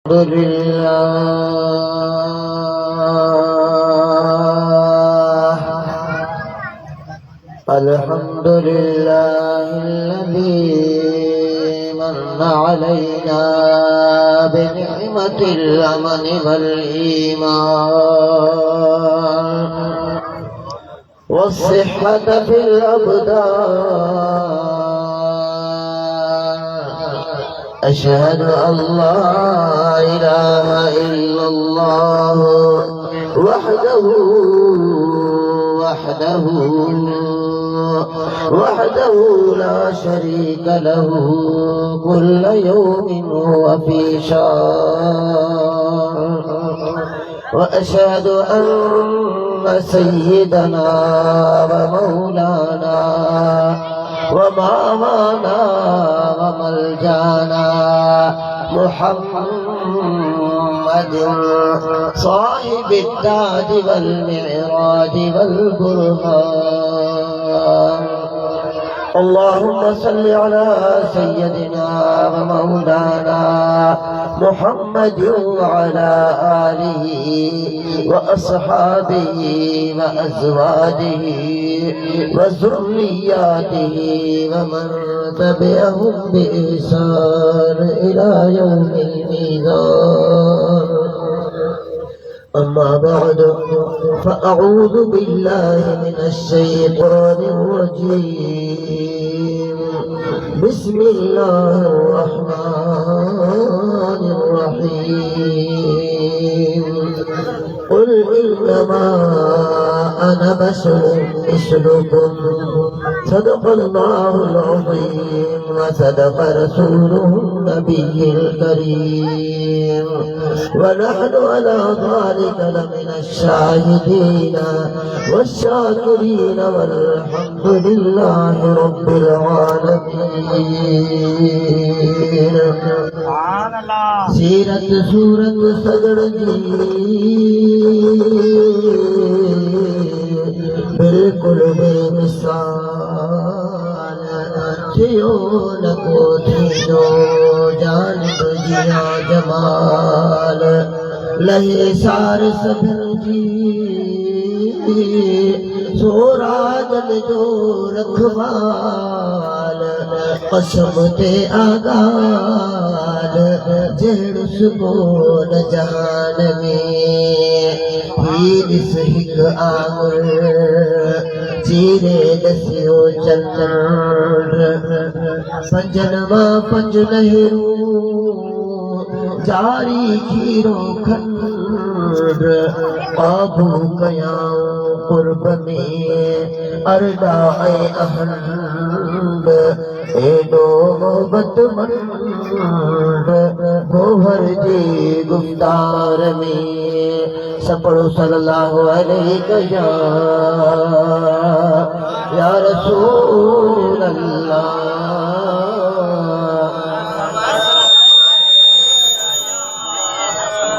الحمد لله الذي من علينا بنعمة الأمن والإيمان والصحة في الأبدان. أشهد أن لا إله إلا الله وحده لا شريك له، كل يوم هو في شان. وأشهد أن سيدنا ومولانا ومعوانا وملجانا محمد صاحب التاج والمعراج والبرهان. اللهم صل على سيدنا ومولانا محمد وعلى آله وأصحابه وأزواجه وذرياته ومن تبعهم بإحسان إلى يوم الميزان. أما بعد، فأعوذ بالله من الشيطان الرجيم. بسم الله الرحمن الرحيم. قل إنما أنا بشر مثلكم، صدق الله العظيم وصدق رسوله النبي الكريم، ونحن على ذلك لمن الشاهدين والشاكرين، والحمد لله رب العالمين. سيرت سورت سجڑ جی بالکل بے مثال، تھیو نکو تھیو جانب جیا جمال، لہے سار سبھر جی سوراجن جو رکھوال، قسم تے آگال جہڑ سکون جہان میں، ہیرس ہک آمر چیرے دسیو چندر، پنجنما پنج نہروں جاری کھیرو کھنڈ، قابو کیاؤں قرب میں اردائے اہنڈ، ایڈو محبت منڈ گوہر جی گفتار میں، سپڑو صلی اللہ علیہ یا رسول اللہ.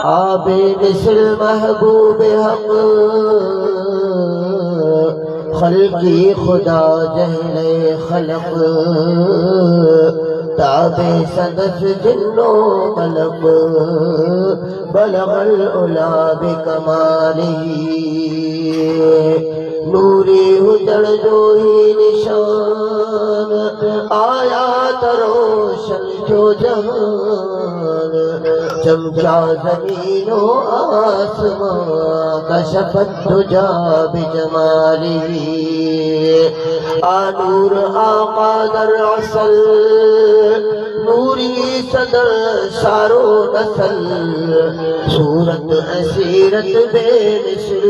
آب مثل محبوب حق، خلقی خدا جہل خلق، تابع صدف جن و ملک، بلغ العلا بکمالہ، نوری حجر جو ہی نشان، آیات روشن جو جہان، چمچا زمین و آسمان، کشفت دجا بجمالہ، آنور آقا در عسل، نوری صدر شارو نسل، صورت اسیرت بے مثل،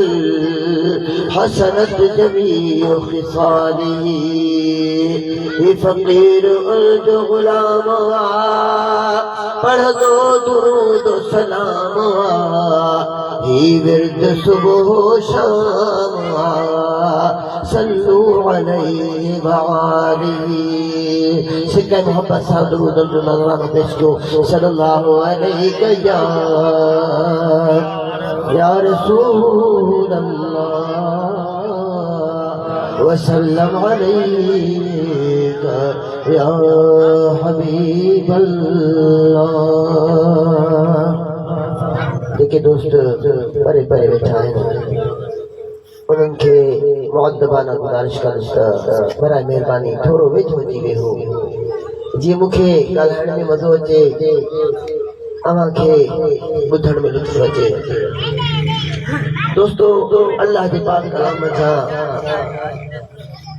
حسنت جمیع خصالہ، یہ فقیر جو غلام پڑھ دو درود و سلام، ہی ورد صبح و شام، صلو علیہ وآلہ. سکہ محبت صاحب درود نظران پیش کو، صلی اللہ علیہ یا رسول اللہ، وسلم علیک یا حبیب اللہ. जेके दोस्त परे परे वेठा आहिनि उन्हनि खे मुअद्दबाना गुज़ारिश कनि त बराए महिरबानी थोरो वेझो अची वेहो जीअं मूंखे ॻाल्हाइण में मज़ो अचे अव्हां खे ॿुधण में लुत्फ़ अचे। दोस्तो अल्लाह जे पाक कलाम सां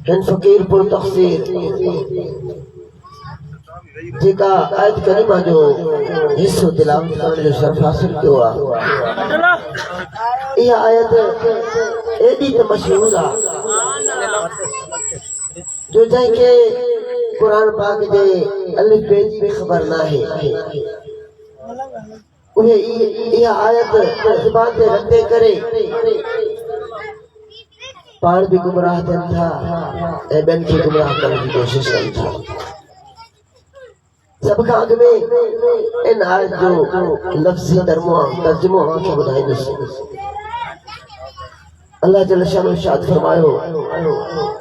हिन फ़क़ीर पुर तक़सीर जेका आयत करीमा जो हिस्सो तिलावत करण जो शर्फ़ हासिल कयो आहे इहा आयत एॾी त मशहूर आहे जो जंहिंखे क़ुरान पाक जे अलिफ बे जी ख़बर नाहे उहे इहा आयत ज़बान ते रटे करे पाण बि गुमराह थियनि था ऐं ॿियनि खे गुमराह करण जी कोशिश कनि था। सब खां अॻु में इन आयत जो लफ़्ज़ी तर्जुमो खे ॿुधाईंदुसि। अल्लाह जल शानो इरशाद फरमायो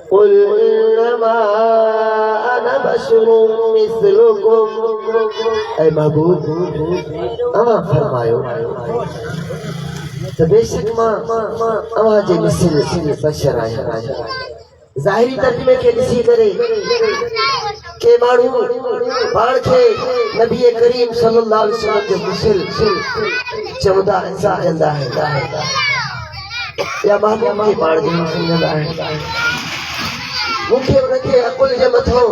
क़ुल इन्नमा अना बशरुम मिस्लुकुम ऐ महबूब अव्हां फरमायो त बेशक मां अव्हां जे मिसल बशर आहियां। ज़ाहिरी तर्जुमे खे ॾिसी करे के माण्हू पाण खे नबी करीम सल्लल्लाहु अलैहि वसल्लम जो मिसल चवंदा ऐं सम्झंदा आहिनि या महबूब खे पाण जो सम्झंदा आहिनि। मूंखे उनखे अकुल जे मथां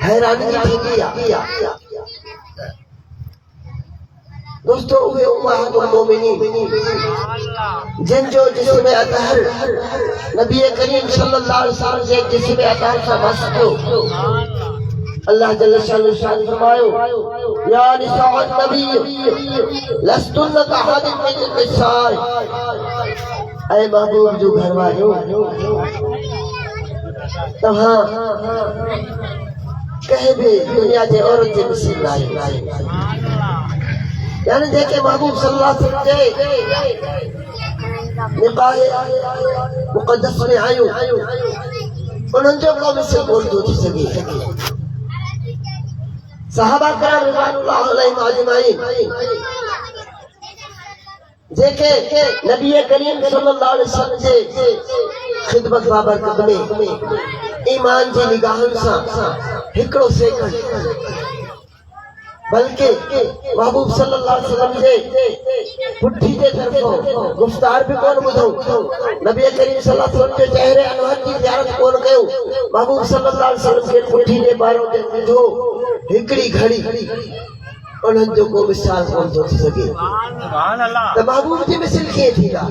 हैरानी थींदी आहे। दोस्तों उहे उम्महातुल मोमिनीन जिनजो जिस्म अतहर नबी करीम सल्लल्लाहु अलैहि वसल्लम जे जिस्म अतहर सां मस्त हो। अल्लाह जल शानो शान फरमायो या निसाअन नबी लस्तुन कअहदिन मिन निसाए ऐ महबूब जो घर वारियो तव्हां कंहिं बि दुनिया जे औरत जे मिसल नाहे। यानी जेके महबूब सल्लल्लाहु अलैहि वसल्लम जे निकाह मुक़द्दस में आयूं उन्हनि जो को मिसल कोन थो थी सघे। सहाबा किराम रिज़वानुल्लाह अलैहिम अजमईन जेके नबी करीम सल्लल्लाहु अलैहि वसल्लम जे खिदमत बाबरकत में ईमान जी निगाहनि सां हिकिड़ो सेकंड बल्कि महबूब सल्लल्लाहु अलैहि वसल्लम जे पुठी जे तरफ़ों गुफ्तार भी कोन ॿुधो। नबी करीम सल्लल्लाहु अलैहि वसल्लम जे चेहरे अनवर जी ज़ियारत कोन कयो। महबूब सल्लल्लाहु अलैहि वसल्लम के पुठी जे बारो ते ॿुधो हिकिड़ी घड़ी उन्हनि जो को मिसाल कोन थो थी सघे। त महबूब जी मिसल कीअं थींदा?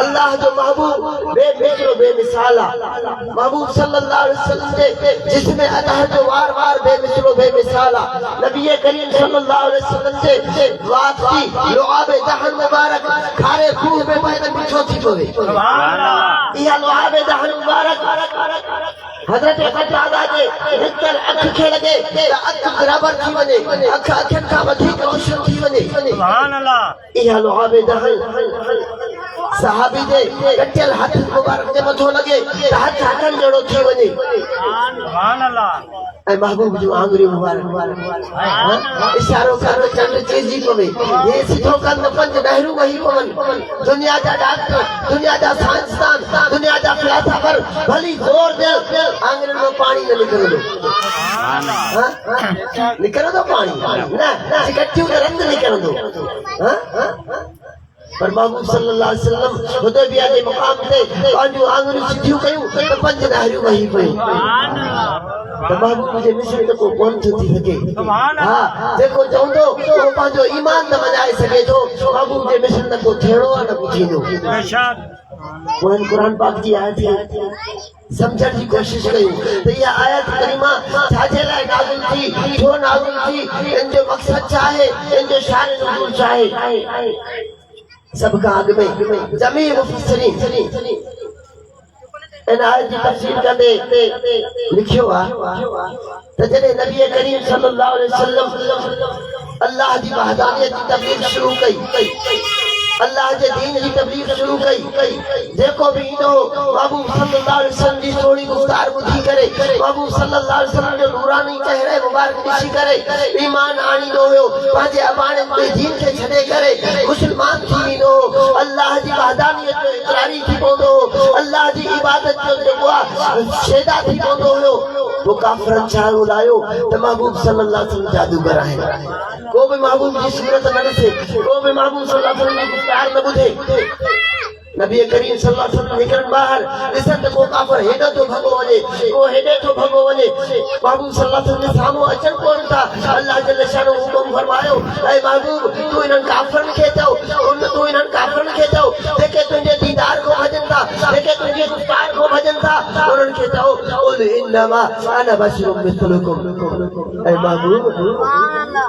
अल्लाह जो महबूब बेमिसलो बेमिसाल आहे। महबूब सल्लल्लाहु अलैहि वसल्लम जे जिस्म अतहर जो वार वार बेमिसलो बेमिसाल आहे। नबी करीम सल्लल्लाहु अलैहि वसल्लम जे वात की लुआब दहन मुबारक खारे खूह में पैदा मिठो थी पवे। इहा लुआब दहन मुबारक हज़रत कतादा जे हिकल अख खे लगे त अख बराबर थी वने अख अखन का वधीक रोशन थी वने। सुभान अल्लाह। इहा लुआब दहन सहाबी जे कटियल हथ मुबारक जे मथो लगे त हथ हथन जड़ो थी वने। सुभान अल्लाह। ऐ महबूब जो आंगुरी मुबारक इशारो कर चंड चेजी पवे ये सिधो कर पंज नहरू वही पवन। दुनिया जा डॉक्टर दुनिया जा साइंसदान दुनिया जा फिलासफर भली जोर दे आंगुरी में पानी न निकरंदो। निकरंदो पानी न सिकटियूं त रंग निकरंदो। पर महबूब सल्लल्लाहु अलैहि वसल्लम हुदैबिया जे मुकाम ते पंहिंजूं आंगुरियूं सिधियूं कयूं त पंज नहरूं वही पयूं। त महबूब जे मिसल त को कोन थो थी सघे। हा जेको चवंदो उहो पंहिंजो ईमान न मञाए सघे थो। महबूब जे मिसल न को थियणो आहे न को थींदो। पोइ क़ुरान पाक जी आयत समझण जी कोशिश कयूं त इहा आयत करीमा छाजे लाइ नाज़िल थी छो नाज़िल थी इन जो मक़सद छा आहे इन जो शान नुज़ूल छा आहे। सब का आगे में जमी मुफस्सिरीन इन आयत की तफसीर कंदे लिखियो आहे त जॾहिं नबी करीम सल्लल्लाहु अलैहि वसल्लम अल्लाह जी वहदानियत की तबलीग शुरू कई अल्लाह जे दीन की तबलीग शुरू कई जेको भी ईंदो महबूब सल्लल्लाहु अलैहि वसल्लम जी सोणी गुफ्तार ॿुधी करे महबूब सल्लल्लाहु अलैहि वसल्लम जो नूरानी चेहरे मुबारक ॾिसी करे ईमान आणींदो हुयो। पंहिंजे अबाणे ते दीन खे छॾे करे मुस्लमान थी वेंदो, अल्लाह जी वहदानियत जो इक़रारी थी पवंदो, अल्लाह जी इबादत जो जेको आहे शेदा थी पवंदो हुयो। वो काफ़रनि छा ॻोल्हायो त महबूब सल्लल्लाहु अलैहि वसल्लम जादूगर आहिनि। को बि महबूब जी सूरत न ॾिसे, को बि महबूब सल्लल्लाहु अलैहि वसल्लम जी गुफ़्तार न ॿुधे। नबी करीम सल्लल्लाहु अलैहि वसल्लम निकिरनि ॿाहिरि ॾिसनि त को काफ़िर हेॾे थो भॻो वञे, को हेॾे थो भॻो वञे। महबूब सल्लल्लाहु अलैहि वसल्लम जे साम्हूं अचनि कोन था। अल्लाह जल शानो हुकुम फरमायो, ऐ महबूब तू इन्हनि काफ़िरनि खे चओ, तू इन्हनि काफ़िरनि खे चओ जेके तुंहिंजे दीदार खां भॼनि था, जेके तुंहिंजे गुफ़्तार खां भॼनि था, उन्हनि खे चओ क़ुल इन्नमा अना बशरुम मिस्लुकुम। ऐ महबूब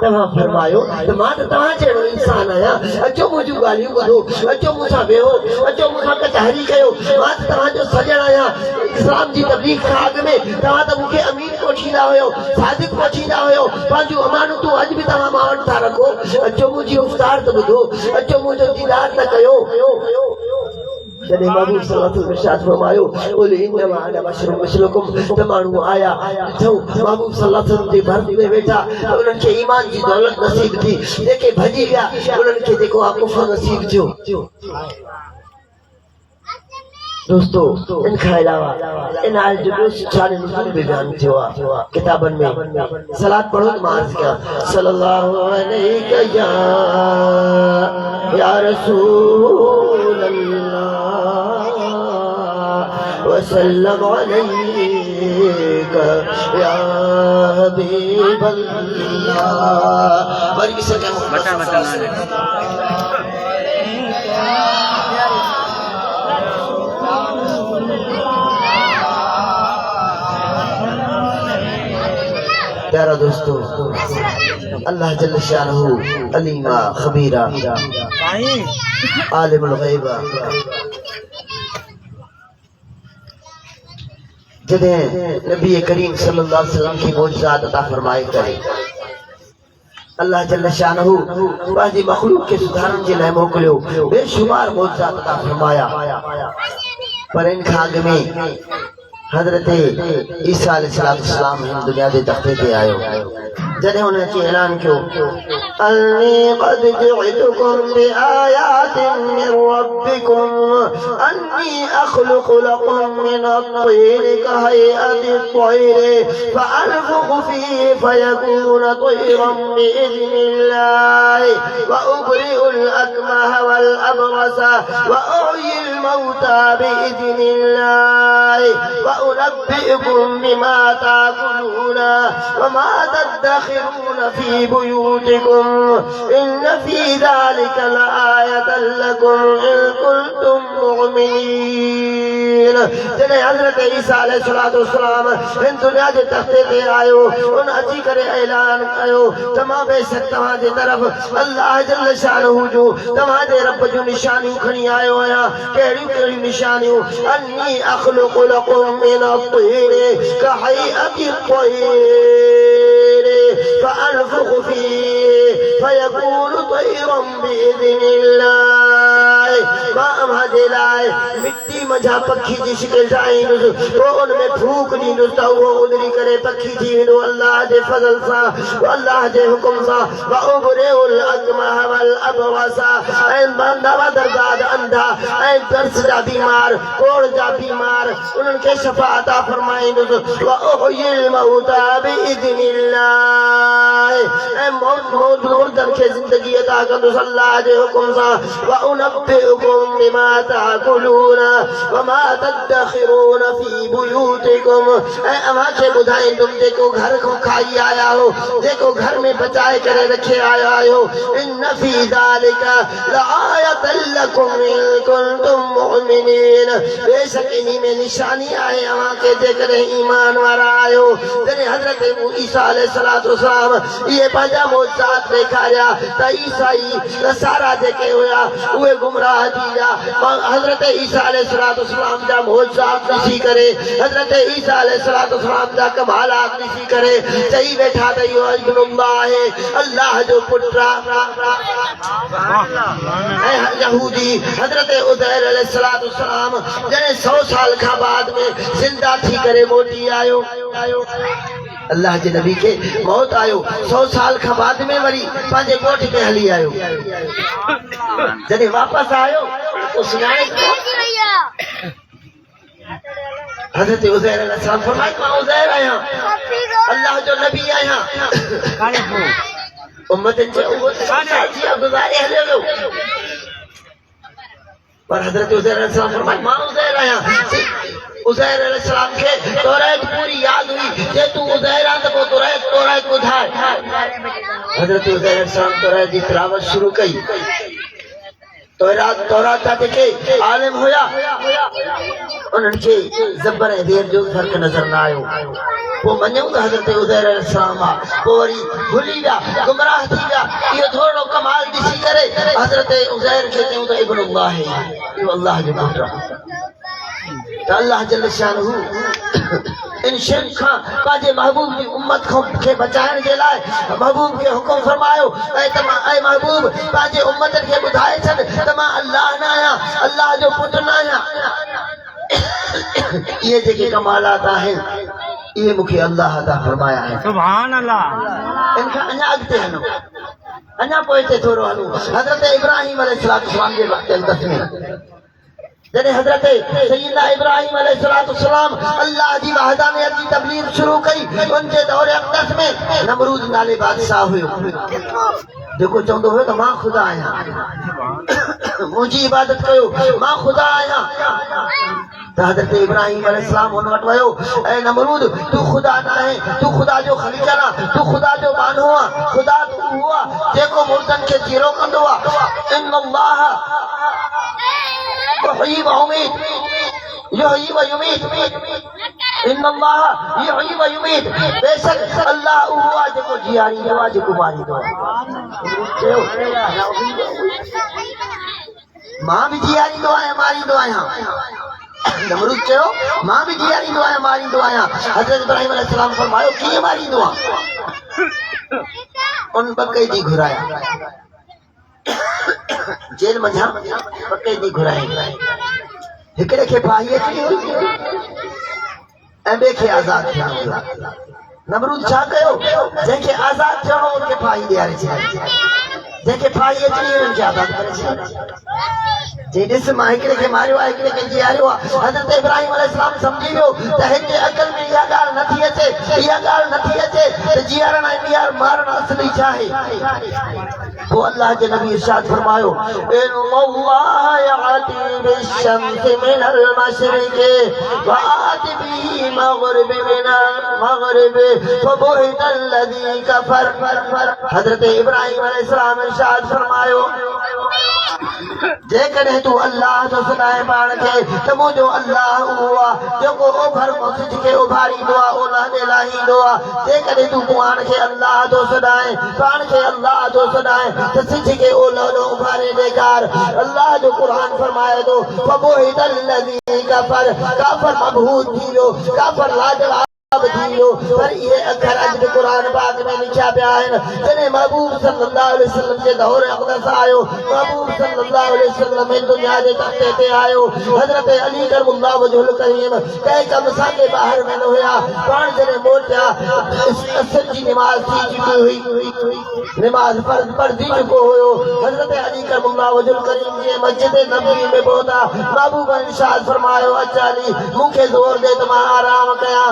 तव्हां फरमायो त मां त तव्हां जहिड़ो इंसान आहियां, अचो मुंहिंजूं ॻाल्हियूं ॿुधो, अचो मूंसां वेहो, अचो मूंसां कचहरी कयो। मां त तव्हांजो सॼण आहियां। इस्लाम जी तबलीग खां अॻु में तव्हां त मूंखे अमीन पहुचींदा हुयो, सादिक पहुचींदा हुयो, पंहिंजूं अमानतूं अॼु बि तव्हां मां वटि था रखो। अचो मुंहिंजी गुफ़्तार त ॿुधो, अचो मुंहिंजो दीदार त कयो। जॾहिं महबूब सल्लल्लाहु अलैहि वसल्लम इरशाद फरमायो क़ुल इन्नमा अना बशरुम मिस्लुकुम, त माण्हू आया ॾिठो महबूब सल्लल्लाहु अलैहि वसल्लम जे भर्ती में वेठा, उन्हनि खे ईमान जी दौलत नसीब थी। जेके भॼी विया उन्हनि खे जेको आहे कुफ़र नसीब थियो। दोस्तों इन खां अलावा इन आयत जो शान नुज़ूल बि बयान थियो आहे किताबनि में। सलात पढ़ो त मां अर्ज़ कयां सल्लल्लाहु अलैहि या रसूल अल्लाह वसल्लम अलैका या हबीब अल्लाह। बड़ी किसे क्या प्यारा दोस्तों, अल्लाह जल्ल शानहू अलीमा खबीरा आलिमुल गैबा जॾहिं नबी करीम सल्लल्लाहु अलैहि वसल्लम की मौजज़ात अता फरमाए करे अल्लाह जल्ल शानहू पंहिंजी मखलूक खे सुधारण जे लाइ मोकिलियो, बेशुमार मौजज़ात अता फरमाया। पर इन खां अॻु में हज़रत ईसा अलैहिस्सलाम हिन दुनिया जे तख़्ते ते आयो। जॾहिं हुन खे ऐलान कयो अन्नी क़द जिअतुकुम बिआयातिन मिन रब्बिकुम अन्नी अख़लुक़ु लकुम मिन अत-तय्रि कहयअति अत-तय्रि फअनफुख़ु फ़ीहि फयकूनु तय्रन बिइज़्निल्लाह व उबरिउल अकमह वल अबरस व उह्यिल मौता बिइज़्निल्लाह व उनब्बिउकुम बिमा ताकुलून व मा तदखिरून फी बुयूतिकुम इन फी ज़ालिका लआयतन लकुम इन कुंतुम मुमिनीन। जॾहिं हज़रत ईसा अलैहिस्सलाम हिन दुनिया जे तख़्ते ते आयो, उन अची करे ऐलान कयो त मां बेशक तव्हांजे तरफ़ अल्लाह जल्ल शानहू जो तव्हांजे रब जूं निशानियूं खणी आयो आहियां। कहिड़ियूं कहिड़ियूं निशानियूं? अन्नी अख़लुक़ु लकुम मिन अत-तय्रि कहयअति अत-तय्रि फअनफुख़ु फ़ीहि फयकूनु तय्रन बिइज़्निल्लाह। मां अव्हांजे लाइ मिट्टी मंझां पखी जी शिकिल ठाहींदुसि, पोइ उन में फूक ॾींदुसि त उहो उॾरी करे पखी थी वेंदो अल्लाह जे फज़ल सां, अल्लाह जे हुकुम सां। व उबरिउल अकमह वल अबरस, ऐं नवादरदाद अंधा ऐं दर्स जा बीमार, कोढ़ जा बीमार, उन्हनि खे शफ़ा अता फरमाईंदुसि। व उह्यिल मौता बिइज़्निल्लाह, ऐं मुर्दनि खे ज़िंदगी अता कंदुसि अल्लाह जे हुकुम सां। व उनब्बिउकुम बिमा ताकुलून व मा तदखिरून फी बुयूतिकुम, ऐं अव्हांखे ॿुधाईंदुमि जेको घर खां खाई आया हो, जेको घर में बचाए करे रखे आया आहियो। इन फी ज़ालिका लआयतन लकुम इन कुंतुम मुमिनीन, बेशक इन्ही में निशानी आहे अव्हांखे जेकॾहिं ईमान वारा आहियो। जॾहिं हज़रत ईसा अलैहिस्सलाम इहे पंहिंजा मौजज़ात ॾेखारिया त ईसाई नसारा जेके हुया उहे गुमराह थी विया। हज़रत ईसा अलैहिस्सलाम जा मौजज़ात ॾिसी करे, हज़रत ईसा अलैहिस्सलाम जा कमालात ॾिसी करे चई वेठा त इहो इब्नुल्लाह आहे, अल्लाह जो पुटु आहे। ऐं यहूदी हज़रत उज़ैर अलैहिस्सलाम जॾहिं 100 साल खां बाद में ज़िंदा थी करे मोटी आयो, अल्लाह जे नबी के मौत आयो 100 साल का बाद में वरी पांजे कोठ पे हली आयो जने वापस आयो तो सुनाए हजरत उज़ैर अलैहिस्सलाम फरमाए मां उज़ैर आया अल्लाह जो नबी आया उम्मत जे वो साजिया गुजारे हले पर हजरत उज़ैर अलैहिस्सलाम फरमाए मां उज़ैर आया उज़ैर अलैहिस्सलाम के तौरात पूरी याद हुई जे तू उज़ैर आ तो तौरात बुधाए हजरत उज़ैर अलैहिस्सलाम तौरात की तिलावत शुरू कई तौरात के आलिम होया उन्हनि खे ज़बर ऐं देर जो फर्क नजर न आयो पोइ मञूं त हज़रत उज़ैर अलैहिस्सलाम आहे पोइ वरी भुली विया गुमराह थी विया इहो थोरो कमाल ॾिसी करे हज़रत उज़ैर खे चयूं त इब्नुल्लाह इहो अल्लाह जो पुटु आहे त अल्लाह जल शानहू इन शिरक खां पंहिंजे महबूब जी उम्मत खे बचाइण जे लाइ महबूब खे हुकुम फरमायो ऐं महबूब पंहिंजे उम्मत खे ॿुधाए छॾ त मां अल्लाह न आहियां अल्लाह जो पुटु न आहियां ये जेके कमालात आहिनि इहे मूंखे अल्लाह अता फरमाया आहिनि सुभान अल्लाह इनखां अञा अॻिते हलो अञा पोइ हिते थोरो हलूं हज़रत इब्राहिम अलैहिस्सलाम जे वक़्त में जॾहिं हज़रत सैयदना इब्राहिम अलैहिस्सलाम अल्लाह जी वहदानियत की तबलीग शुरू कई उनके दौरे अक़दस में नमरूद नाले बादशाह हुयो जेको चवंदो हुयो त मां ख़ुदा आहियां मुंहिंजी इबादत कयो मां ख़ुदा आहियां त हज़रत इब्राहिम अलैहिस्सलाम हुन वटि वियो ऐं नमरूद तू ख़ुदा न आहे तू ख़ुदा जो ख़लीक़ आहे तू ख़ुदा जो बानो आहे ख़ुदा तू उहो आहे जेको मुर्दनि खे जीरो कंदो आहे इन्नल्लाह युहयी व युमीत युहयी व युमीत इन्नल्लाह युहयी व युमीत बेशक अल्लाह उहो आहे जेको जीआरींदो आहे जेको मारींदो आहे मां बि जीआरींदो आहियां मारींदो आहियां नमरूद चयो मां बि जीआरींदो आहियां मारींदो आहियां हज़रत इब्राहिम अलैहिस्सलाम फरमायो कीअं मारींदो आहे उन ॿ कैदी घुराया जेल मंझां ॿ कैदी घुराए हिकिड़े खे फाही अची ऐं ॿिए खे आज़ादु थियणो हुयो नमरूद छा कयो जंहिंखे आज़ादु थियणो उनखे फाही ॾियारे छॾी जंहिंखे फाही अची हुननि खे आज़ादु करे छॾी जे ॾिस मां हिकिड़े खे मारियो आहे हिकिड़े खे जीआरियो आहे हज़रत इब्राहिम अलैहिस्सलाम सम्झी वियो त हिते अकल में इहा ॻाल्हि नथी अचे इहा ॻाल्हि नथी अचे त जीआरण ऐं ॿीहर मारण असली छा आहे वो अल्लाह के नबी इरशाद फरमायो इन्नल्लाह याती बिश्शम्स मिनल मशरिक़ व आति बिही मग़रिब मिनल मग़रिब फबुहितल्लज़ी कफ़र हज़रत इब्राहिम अलैहिस्सलाम इरशाद फरमायो जेकॾहिं तू अल्लाह जो सुञाणे पाण खे त मुंहिंजो अल्लाह उहो आहे जेको ओभर सिज खे उभारींदो आहे ओलह ॾे लाहींदो आहे जेकॾहिं तू पाण खे अल्लाह जो सुञाणे पाण खे अल्लाह जो सुञाणे त सिज खे ओलह ॾे उभारे ॾेखार अल्लाह जो क़ुरान फरमाए थो फबुहितल्लज़ी कफ़र काफ़र मबहूत थी वियो काफ़र लाजवाब पर ये अखर अज कुरान पाक में लिखा पिया आहिनि जॾहिं महबूब सल्लल्लाहु अलैहि वसल्लम जे दौर अक़दस आयो महबूब सल्लल्लाहु अलैहि वसल्लम हिन दुनिया जे तख़्ते ते आयो हज़रत अली करमुल्लाह वजहुल करीम कंहिं कम सां के ॿाहिरि वेंदो हुया पाण जॾहिं मोटिया असर जी निमाज़ थी चुकी हुई निमाज़ फर्ज़ पढ़जी चुको हुयो हज़रत अली करमुल्लाह वजहुल करीम जे मस्जिद नबवी में पहुता महबूब इरशाद फरमायो अच्छा अली मूंखे ज़ोर दे त मां आराम कयां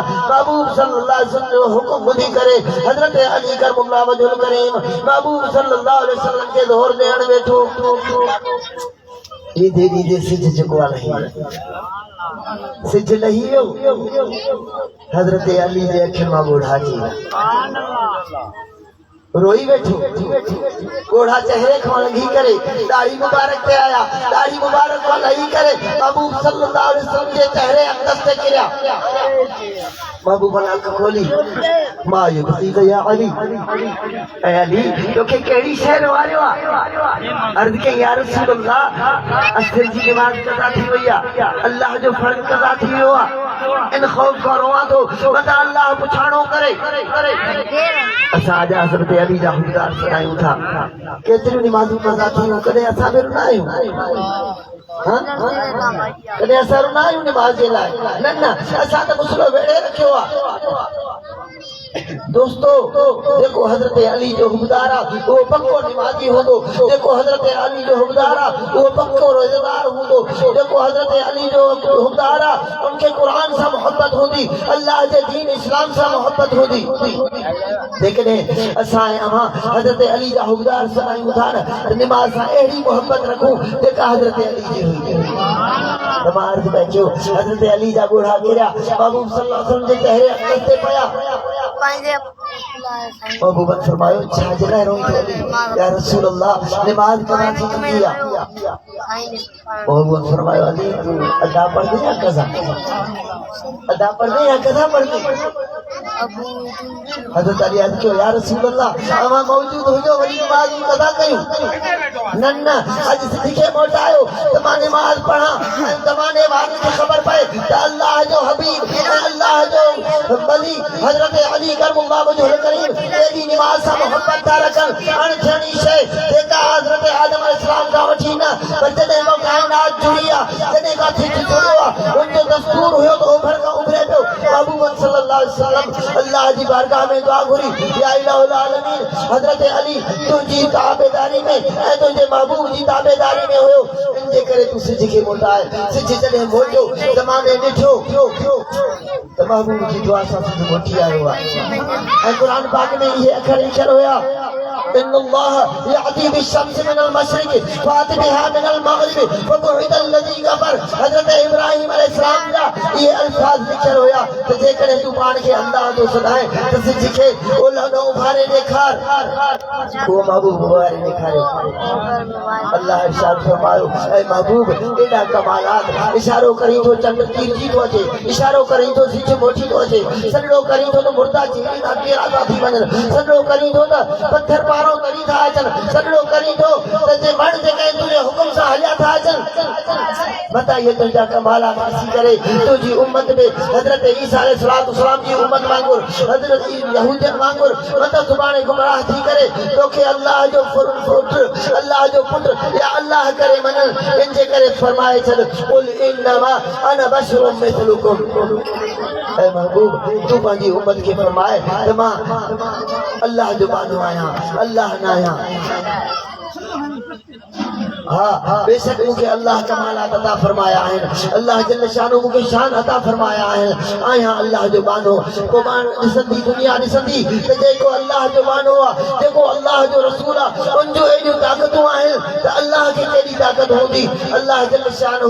महबूब सल्लल्लाहु अलैहि वसल्लम जो हुकुम ॿुधी करे हज़रत अली करमुल्लाह वजहुल करीम महबूब सल्लल्लाहु अलैहि वसल्लम खे ज़ोर ॾियण वेठो दीदे सिज जेको आहे सिज लही वियो हज़रत अली जे अखियुनि मां ॻोढ़ा अची विया रोई वेठो ॻोढ़ा चेहरे खां लंघी करे दाढ़ी मुबारक ते आया दाढ़ी मुबारक खां लही करे महबूब सल्लल्लाहु अलैहि वसल्लम जे चेहरे अक़दस ते किरिया महबूब अख खोली मां ये बसी या अली ऐ अली तोखे कहिड़ी शइ वारियो आहे अर्ज़ कई या रसूल अल्लाह असर जी निमाज़ कज़ा थी वई आहे अल्लाह जो फर्ज़ कज़ा थी वियो आहे इन खौफ खां रोवां थो मता अल्लाह पुछाणो करे असां अॼु हज़रत अली जा हुकदार सदायूं था केतिरियूं निमाज़ूं कज़ा थियूं कॾहिं असां बि रुना आहियूं कॾहिं असां रुना आहियूं निमाज़ जे लाइ न न असां त मुसलो वेड़े रखियो आहे दोस्तों देखो हजरत अली जो हुबदारा वो पक्को नमाजी हूंदो, देखो हजरत अली जो हुबदारा वो पक्को रोजेदार हूंदो, देखो हजरत अली जो हुबदारा उनके कुरान से मोहब्बत होंदी, अल्लाह के दीन इस्लाम से मोहब्बत होंदी। लेकिन असां अहां हजरत अली जा हुबदार सदाई उधार नमाज से एड़ी मोहब्बत रखूं जेका हजरत अली जी हुई। तमार बैठो हजरत अली जा बूढ़ा गिरा बाबू सल्लल्लाहु अलैहि वसल्लम जे कहरे रस्ते पया अबू बकर फरमायो छा जगह रोई थी या रसूल अल्लाह नमाज करा थी किया अबू बकर फरमायो अली तू अदा पढ़ दे या कज़ा अदा पढ़ दे या कज़ा पढ़ दे हजरत अली आज क्यों या रसूल अल्लाह हम मौजूद हो जो वली नमाज कज़ा कयूं नन्ना आज सिखे मोटायो तमा नमाज पढ़ा तमाने वार की खबर पाए अल्लाह जो हबीब अल्लाह जो वली हजरत अली करमुल्लाह वजह करीम तेरी नमाज से मोहब्बत था रखन अनछनी शे देखा हजरत आदम अलैहिस्सलाम का वठीना बजने को कायनात जुड़िया जने का थी जुड़वा उनको दस्तूर हुयो तो उभर का उभरे तो अबू बकर सल्लल्लाहु अलैहि वसल्लम अल्लाह की बारगाह में दुआ घुरी या इलाहुल आलमीन हजरत अली तुझी ताबेदारी में ऐ तुझे महबूब जी ताबेदारी में हुयो इनके करे तू सिज के मोटाए सिज जने मोटो जमाने निठो तो महबूब जी दुआ से मोटी आयो है कुरान पाक में ये अखर लिखल होया इन्नल्लाह याती बिशम्स मिनल मशरिक फाति बिहा मिनल मगरिब फबुइद अल्लज़ी कफर हजरत इब्राहिम अलैहिस्सलाम का ये अल्फाज लिखल होया तो जे करे तू पान के अल्लाह तो सदाए तो सिखे ओला नो उभारे देखार वो महबूब उभारे देखारे अल्लाह इरशाद फरमायो ए महबूब एडा कमालात इशारो करी तो चंद तीर जी तो अचे इशारो करी तो सिच मोटी तो अचे सडो करी तो मुर्दा जीवी ना के आजा थी वजन सडो करी तो पत्थर पारो करी था अचन सडो करी तो जे मर्द जे कहे तुझे हुक्म से हलिया था अचन बताइए तुझा कमाला वासी करे तुझी उम्मत में हजरत ईसा अलैहिस्सलाम की उम्मत वांगुर हजरत यहूदियत वांगुर मतलब सुभाने गुमराह थी करे तो के अल्लाह जो पुत्र अल्लाह जो पुत्र या अल्लाह करे मनन इनजे करे फरमाए चल कुल इन्नमा अना बशरुम मिथलुकुम ए महबूब तू पंहिंजी उम्मत के फरमाए त मां अल्लाह जो बानो आया अल्लाह ना आया हाँ बेशक मुझे अल्लाह कमालात अता फरमाया है अल्लाह जल्ल शानो मुझे शान अता फरमाया है आया अल्लाह जो बानो को बान दिसंदी दुनिया दिसंदी ते देखो अल्लाह जो बानो देखो अल्लाह जो रसूल उन जो एडी ताकतों है तो अल्लाह की केडी ताकत होगी अल्लाह जल्ल शानो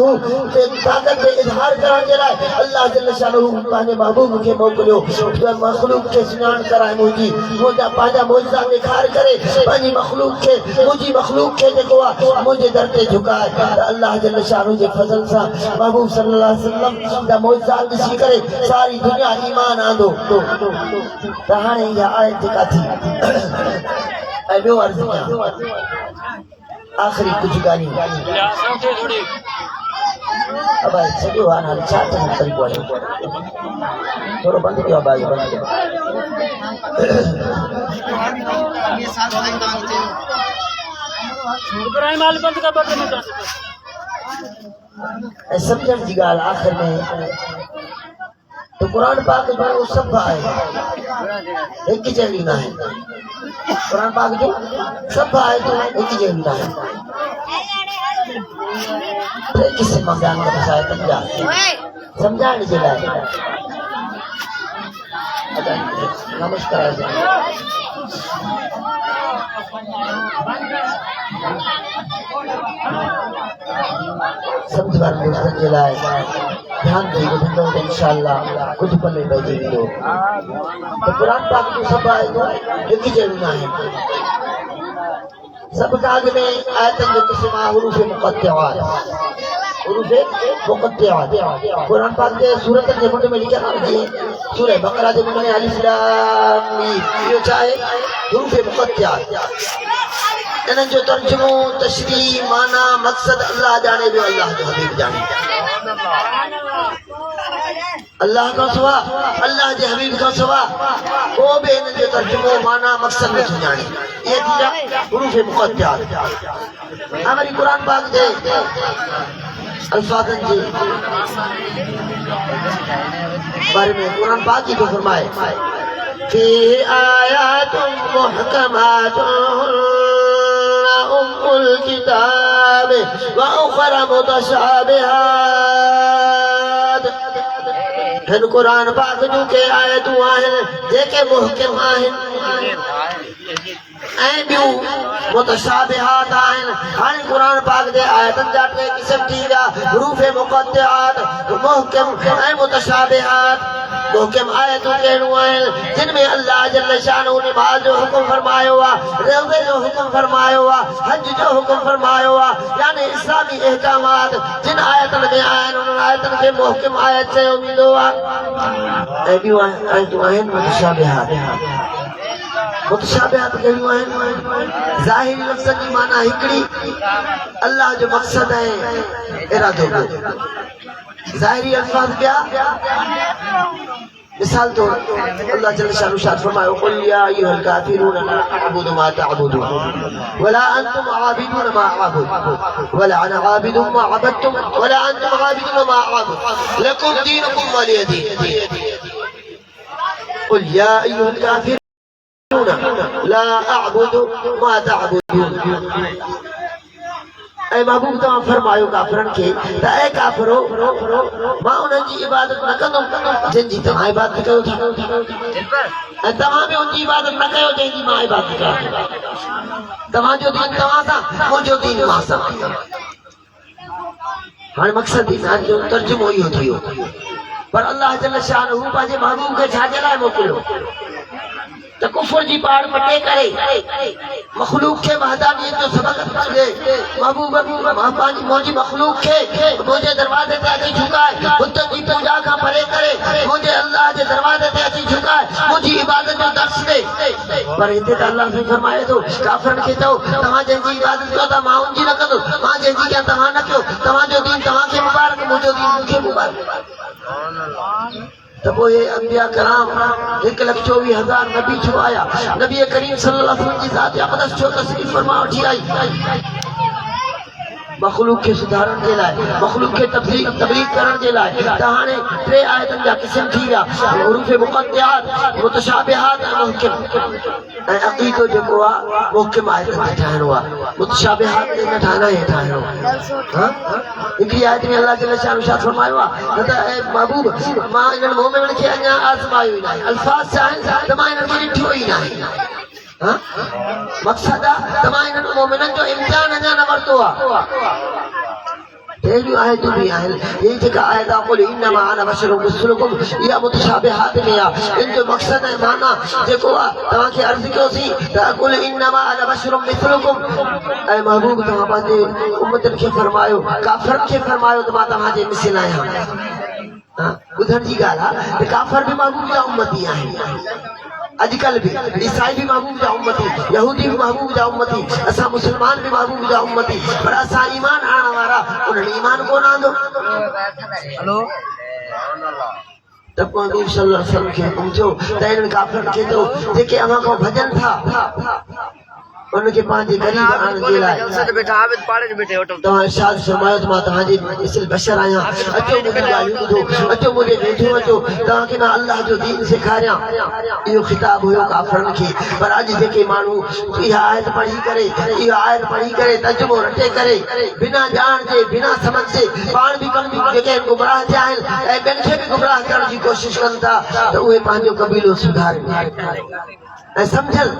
ते ताकत के इजहार करण के लिए अल्लाह जल्ल शानो पाने महबूब के मोकलियो जो मखलूक के सुनान कराए मुजी मोजा पाजा मोजा दिखार करे पानी मखलूक के मुजी मखलूक के देखो मुझे दरते झुकाए अल्लाह जल्ल शानु जे फजल सा महबूब सल्लल्लाहु अलैहि वसल्लम दा मोइज़ात दिसी करे सारी दुनिया ईमान आंदो त हाणे इहा आयत जेका थी ऐं ॿियो अर्ज़ कयां आख़िरी कुझु ॻाल्हियूं अब सॼो हाणे छा चवणु तरीक़ो आहे थोरो बंदि कयो भाई बंदि समझण जी ॻाल्हि आख़िर में तो कुरान पाक जो सब है एक ही जड़ी ना है कुरान पाक जो सब है तो एक ही जड़ी ना है तो किसी मंगान का बसाया समझाने के लिए नमस्कार समझ वाले दोस्तों के लिए ध्यान देंगे इंशाअल्लाह कुछ पल में बैठेंगे तो कुरान पाक में सब आए तो एक ही जरूर है सब काग में आयतन जो किस्म हुरूफ मुक़त्तआत कुरान पाक के सूरत के मुंड में लिखा है सूरह बकरा के मुंड में अलिफ लाम मीम ये चाहे हुरूफ मुक़त्तआत इन्हनि जो तर्जुमो तशरीह माना मकसद अल्लाह जाने जो अल्लाह जो हबीब जाने अल्लाह का सवा अल्लाह जे हबीब का सवा को भी इन्हनि जो तर्जुमो माना मकसद न सुञाणे ये थी हुरूफ मुक़त्तआत हमारी कुरान पाक जे अल्फाजन जे बारे में कुरान पाक ही तो फरमाए فيه آيات محكمات أم الكتاب وأخر متشابهات हिन कुरान पाक जूं के आयतूं आहिनि जेके मुहकिम आहिनि ऐं ॿियूं मुतशाबिहात आहिनि। हाणे कुरान पाक जे आयतनि जा टे क़िस्म थी विया, हरूफ मुक़त्तिआत, मुहकिम ऐं मुतशाबिहात। मुहकिम आयतूं कहिड़ियूं आहिनि जिन में अल्लाह जल्ल शानहू निमाज़ जो हुकुम फरमायो आहे, रोज़े जो हुकुम फरमायो आहे, हज जो हुकुम फरमायो आहे, यानी इस्लामी अहकामात जिन आयतनि में आहिनि उन्हनि आयतनि खे मुहकिम आयत चयो वेंदो आहे। ऐं ॿियूं आयतूं आहिनि मुतशाबिहात। मुतशाबिहात कहिड़ियूं आहिनि? ज़ाहिरी लफ़्ज़नि जी माना हिकिड़ी, अल्लाह जो मक़सद ऐं इरादो ॿियो। ज़ाहिरी अल्फाज़ ॿिया। मिसाल तौर अल्लाह जल्ल शानहू इरशाद फरमायो कुल या अय्युहल काफिरून ला अअबुदु मा तअबुदून वला अंतुम आबिदून मा अअबुद वला अना आबिदुम मा अबदतुम वला अंतुम आबिदून मा अअबुद लकुम दीनुकुम वलिय दीन। कुल या अय्युहल काफिरून ला अअबुदु मा तअबुदून। ऐ महबूब तव्हां फरमायो काफिरनि खे त ऐ काफिरो मां उन्हनि जी इबादत न कंदुमि जिन जी तव्हां इबादत कयो था, ऐं तव्हां बि उनजी इबादत न कयो जंहिंजी मां इबादत कयां। तव्हांजो दीन तव्हां सां, मुंहिंजो दीन मां सां। हाणे मक़सद इंसान जो तर्जुमो इहो थी वियो, पर अल्लाह जल्ल शानहू पंहिंजे महबूब खे छाजे लाइ मोकिलियो त कुफर जी पहाड़ मटे करे मखलूक के वहदानियत जो सबक दे। महबूब मुंहिंजी मखलूक के मुंहिंजे दरवाजे ते अची झुकाए, बुतनि जी पूजा खां परे करे मुंहिंजे अल्लाह जे दरवाजे ते अची झुकाए, मुंहिंजी इबादत जो दर्स दे। पर हिते त अल्लाह से फरमाए थो काफिरनि खे चओ तव्हां जंहिंजी इबादत कयो था मां उनजी न कंदुमि, मां जंहिंजी कयां तव्हां न कयो। तव्हांजो दीन तव्हांखे मुबारक, मुंहिंजो दीन मूंखे मुबारक। तो वो ये अंबिया कराम 1,24,000 नबी छो आया। नबी करीम सल्लल्लाहु अलैहि वसल्लम जी ज़ात अक़दस छो तशरीफ़ फरमा वठी आई मखलूक के सुधारण के लाइ, मखलूक के तबलीग करण के लाइ। त हाणे टे आयतनि जा क़िस्म थी विया, हरूफ मुक़त्तिआत, मुतशाबिहात ऐं मुहकिम। ऐं अक़ीदो जेको आहे मुहकिम आयतनि ते ठाहिणो आहे, मुतशाबिहात ते न ठाहिणो आहे ठाहिणो। हिकिड़ी आयत में अल्लाह जल्ल शानहू इरशाद फरमायो आहे त ऐ महबूब मां इन्हनि मोमिननि खे अञा आज़मायो ई न आहे। अल्फाज़ छा आहिनि त मां इन्हनि खे ॾिठो ई न आहे। मक़सद आहे त मां इन्हनि मोमिननि जो इम्तिहान अञा न वरितो आहे। अहिड़ियूं आयतूं बि आहिनि। हे जेका आयत आहे कुल इन्नमा अना बशरुम मिस्लुकुम, इहा मुतशाबिहात में आहे। इन जो मक़सद ऐं माना जेको आहे तव्हांखे अर्ज़ु कयोसीं त कुल इन्नमा अना बशरुम मिस्लुकुम। ऐं महबूब तव्हां पंहिंजे उम्मतनि खे फरमायो, काफ़िरनि खे फरमायो त मां तव्हांजे मिसल आहियां। ॿुधण जी ॻाल्हि आहे त काफ़िर बि महबूब जा उम्मती आहिनि, अॼुकल्ह बि ईसाई भी महबूब जा उम्मती, यहूदी भी महबूब जा उम्मती, असां मुसलमान भी महबूब जा उम्मती। पर असां ईमान आणण वारा उन्हनि ईमान कोन आंदो। त महबूब सल्लल्लाहु अलैहि वसल्लम खे हुकुम थियो त इन्हनि काफ़िरनि खे चओ जेके अव्हां खां भॼनि था उनके पंहिंजे ग़रीब आणण जे लाइ तव्हां इरशाद फरमायो त मां तव्हांजे मिसल बशर आहियां। अचो मुंहिंजी ॻाल्हियूं ॿुधो, अचो मुंहिंजे वेठो अचो, तव्हांखे मां अल्लाह जो दीन सेखारियां। इहो ख़िताब हुयो काफ़िरनि खे। पर अॼु जेके माण्हू इहा आयत पढ़ी करे तर्जुमो रटे करे बिना ॼाण जे बिना सम्झ जे पाण बि कम जेके गुमराह थिया आहिनि ऐं ॿियनि खे बि गुमराह करण जी कोशिशि कनि था त उहे पंहिंजो कबीलो सुधारनि ऐं सम्झनि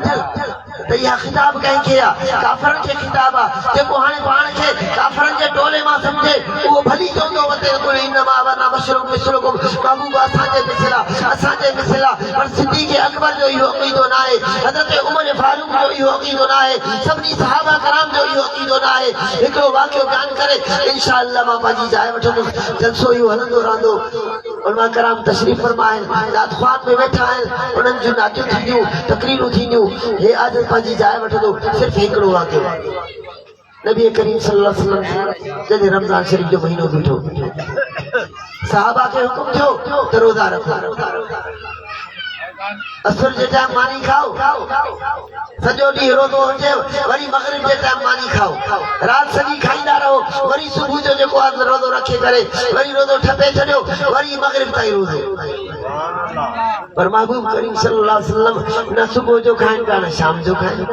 त इहा ख़िताब कंहिंखे आहे, काफ़िरनि खे ख़िताब आहे। जेको हाणे पाण खे काफ़िरनि जे टोले मां सम्झे उहो भली चवंदो वते कुल इन्नमा अना बशरुम मिस्लुकुम, महबूब असांजे मिसल आहे। पर सिद्दीक़ अकबर जो इहो अक़ीदो न आहे, हज़रत उमर फारूक जो इहो अक़ीदो न आहे, सभिनी सहाबा कराम जो इहो अक़ीदो न आहे। हिकिड़ो वाक़ियो बयान करे इंशाअल्लाह मां पंहिंजी जाइ वठंदुमि। जलसो इहो हलंदो रहंदो। उलमा कराम तशरीफ़ फरमा आहिनि, नात ख़्वात में वेठा आहिनि, उन्हनि जूं नातियूं थींदियूं, तकरीरूं थींदियूं। हे आदत पंहिंजी जाइ वठंदो। सिर्फ़ हिकिड़ो वाक़ियो, नबी करीम सल्लल्लाहु अलैहि वसल्लम जॾहिं रमज़ान शरीफ़ जो महीनो बीठो, सहाबा खे हुकुम थियो त रोज़ा रखो, असर जे टाइम मानी खाओ, सॼो ॾींहुं रोज़ो हुजे वरी मगरिब जे टाइम मानी खाओ राति सॼी खाईंदा रहो वरी सुबुह जो जेको आहे रोज़ो रखे करे वरी रोज़ो ठपे छॾियो वरी मगरिब ताईं रोज़ो पर महबूब करीम सल्लल्लाहु अलैहि वसल्लम न सुबुह जो खाइनि पिया न शाम जो खाइनि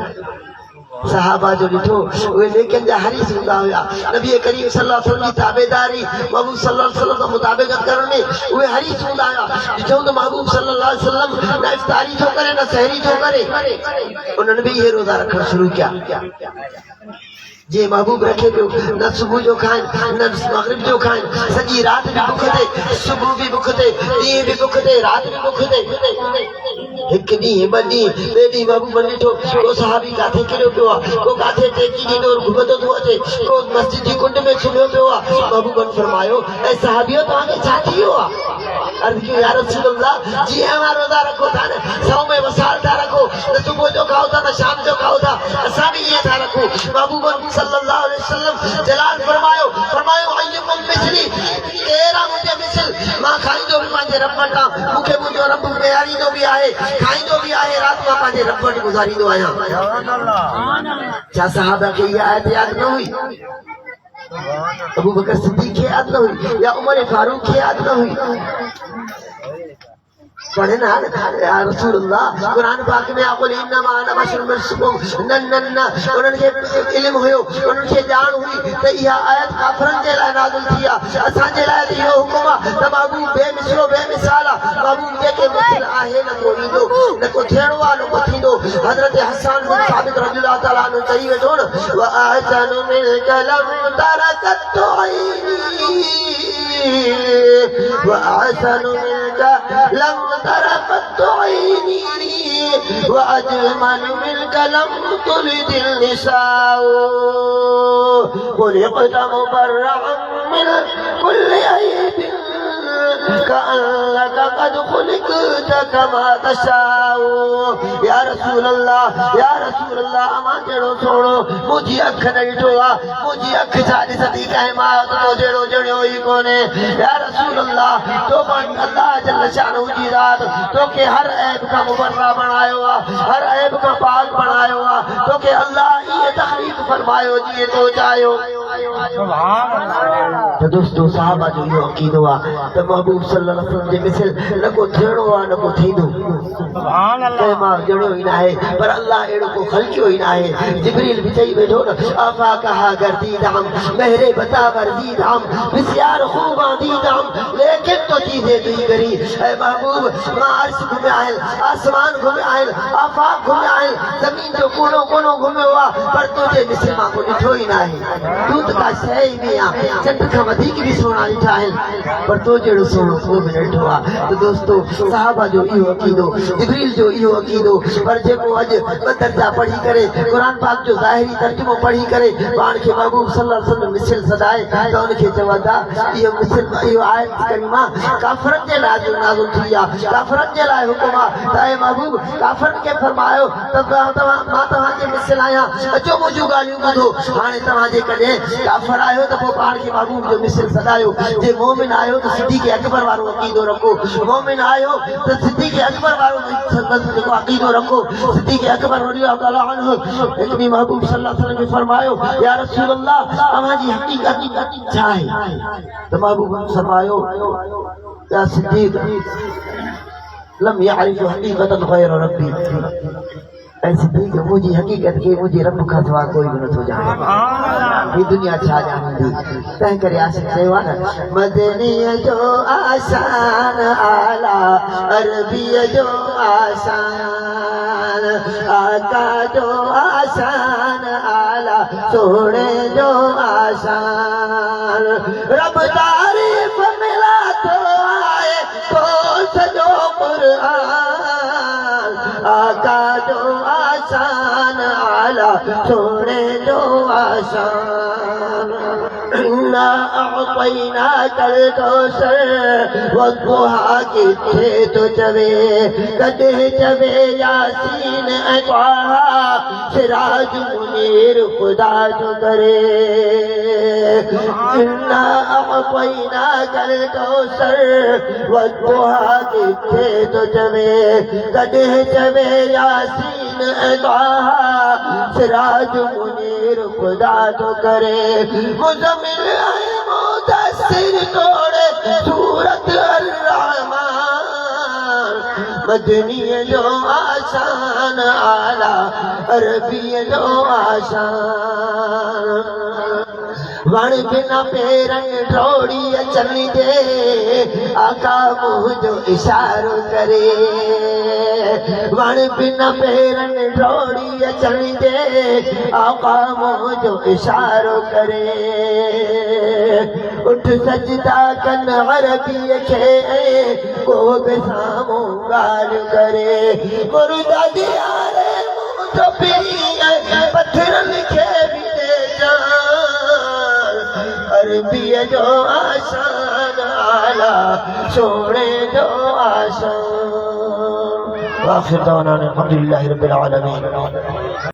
सहाबा जो ॾिठो उहे लेकिन जा हरीस हूंदा हुआ नबी करीम सल्लल्लाहु अलैहि वसल्लम जी ताबेदारी महबूब सल्लल्लाहु अलैहि वसल्लम सां मुताबिक़त करण में उहे हरीस हूंदा हुआ ॾिठो त महबूब सल्लल्लाहु अलैहि वसल्लम न इफ्तारी थो करे न सहरी थो करे उन्हनि बि इहे रोज़ा रखण शुरू कया जे महबूब रखे पियो न सुबुह जो खाइनि न मगरिब जो खाइनि सॼी राति बि बुख ते सुबुह बि बुख ते ॾींहुं बि बुख ते राति बि बुख ते हिकु ॾींहुं ॿ ॾींहुं ॿिए ॾींहुं महबूब ॾिठो को सहाबी काथे किरियो पियो आहे को काथे टेकी ॾींदो घुमंदो थो अचे को मस्जिद जी कुंड में सुम्हियो पियो आहे महबूबनि फरमायो ऐं सहाबियो तव्हांखे छा थी वियो आहे अर्ज़ कयो या रसूल अल्लाह जीअं मां रोज़ा रखो था न सौ में वसाल था रखो न सुबुह जो खाओ था न शाम जो खाओ था असां बि ईअं था रखूं महबूबनि सल्लल्लाहु अलैहि वसल्लम जलाल फरमायो अय्युकुम मिसली तेरा मुंहिंजे मिसल मां खाईंदो बि पंहिंजे रब तां मूंखे मुंहिंजो रब प्यारींदो बि आहे खाईंदो बि आहे राति मां पंहिंजे रब वटि गुज़ारींदो आहियां छा सहाबा खे इहा आयत यादि न हुई अबू बकर सिद्दीक़ खे यादि न हुई या उमर फारूक खे यादि न हुई पढ़े ना या रसूल अल्लाह कुरान पाक में आकुल इन्नमा अना बशरुम मिसलुकुम न उन्हनि खे इल्मु हुयो उन्हनि खे ॼाण हुई त इहा आयत काफ़िरनि जे लाइ नाज़िल थी आहे असांजे लाइ त इहो हुकुम आहे त महबूब बेमिसलो बेमिसाल आहे महबूब जेके मिसल आहे न को ईंदो न को थियणो आहे न को थींदो हज़रत हसन बिन साबित रज़ियल्लाहु ताला अन्हु चई वेठो न व अहसन मिन कलम तरकत व अहसन मिन कलम तरकत عيني وأجمل منك لم تلد النساء خلقت مبرعا من كل عيب كأنك قد خلقت كما تشاء يا رسول الله अमा जहिड़ो सोणो मुंहिंजी अख न ॾिठो आहे मुंहिंजी अख छा ॾिसंदी कंहिं मां तो जहिड़ो जणियो ई कोन्हे या रसूल अल्लाह तो अल्लाह जल शानहू जी ज़ात तोखे हर ऐब खां मुबर्रा बणायो आहे हर ऐब खां पाक बणायो आहे तोखे अल्लाह ईअं तखलीक़ फरमायो जीअं तो चाहियो त दोस्तो साहबा जो इहो अक़ीदो आहे त महबूब सल्लल्लाहु अलैहि वसल्लम जे मिसल न को थियणो आहे न को थींदो कंहिं मां जहिड़ो ई न आहे पर अल्लाह अहिड़ो को ख़लकियो ई न आहे जिब्रील बि चई वेठो न आफा कहा गर्दीदाम मेरे बता वर्दीदाम बिस्यार खूब आदीदाम लेकिन तो चीज़ें दी करी ऐ महबूब मां अर्श घुमिया आहिनि आसमान घुमिया आहिनि आफाक घुमिया आहिनि ज़मीन जो कोनो कोनो घुमियो आहे पर तुंहिंजे मिसल मां को ॾिठो ई न आहे तूं त का शइ ई में आहे चंड खां वधीक बि सुहिणा ॾिठा आहिनि पर तो जहिड़ो सुहिणो को बि न ॾिठो आहे त दोस्तो साहबा जो इहो अक़ीदो जिब्रील जो इहो अक़ीदो पर जेको अॼु ॿ दर्जा पढ़ी करे क़ुरान पाक जो ज़ाहिरी तर्जुमो पढ़ी करे पाण खे महबूब सल्लल्लाहु अलैहि वसल्लम मिसल सदाए त उनखे चवनि था इहो मिसल इहो आयत करीमा काफ़िरनि जे लाइ नाज़िल थी आहे काफ़िरनि जे लाइ हुकुम आहे त ऐं महबूब काफ़िरनि खे फरमायो त मां तव्हांजे मिसल आहियां अचो मुंहिंजूं ॻाल्हियूं ॿुधो हाणे तव्हां जेकॾहिं काफ़िर आहियो त पोइ पाण खे महबूब जो मिसल सदायो जे मोमिन आहियो त सिद्दीक़ अकबर वारो अक़ीदो रखो मोमिन आहियो त सिद्दीक़ अकबर वारो जेको अक़ीदो रखो सिद्दीक़ अकबर रज़ियल्लाहु ताला अन्हु हिकु ॾींहुं महबूब सल्लल्लाहु अलैहि वसल्लम खे फरमायो या रसूल अल्लाह तव्हांजी हक़ीक़त छा आहे त महबूब फरमायो या सिद्दीक़ लम यारिफ हक़ीक़तन गैर रब्बी ऐं सिद्दीक़ मुंहिंजी हक़ीक़त खे मुंहिंजे रब खां सवाइ कोई बि नथो ॼाणे हीअ दुनिया छा ॼाणंदी तंहिं करे आशिक़ चयो आहे न मदनीअ जो आसान आला अरबीअ जो आसान आका जो आसान आला सोणे जो आसान रब तारीफ़ मिला तो आए तो सॼो क़ुरान आका जो आसान आला सोने जो आसान इन्ना अअतैनाक अलकौसर वद्दुहा किथे तो चवे कॾहिं चवे यासीन ऐं त्वाहा सिराज मुनीर ख़ुदा जो करे इन्ना अअतैनाकल कौसर वद्दुहा किथे तो जवे कदे जवे यासीन ताहा सिराज मुनीर खुदा तो करे मुज़म्मिल मुदस्सिर तोड़े सूरत अर-रहमान मदनी जो आसान आला अरबी जो आसान वण बिना पेरन डोड़ी चली दे आका मुँह जो इशारो करे वण बिना पेरन डोड़ी चली दे आका मुँह जो इशारो करे उठ सजदा कन अरबी खे को बि साम्हूं ॻाल्हि करे मुर्दा दियारे मुंहुं जो पत्थरनि खे बि ॾे जान अरबीअ जो आसान आला सोणे जो आसान। वाखिर दअवाना अनिल हम्दुलिल्लाहि रब्बिल आलमीन।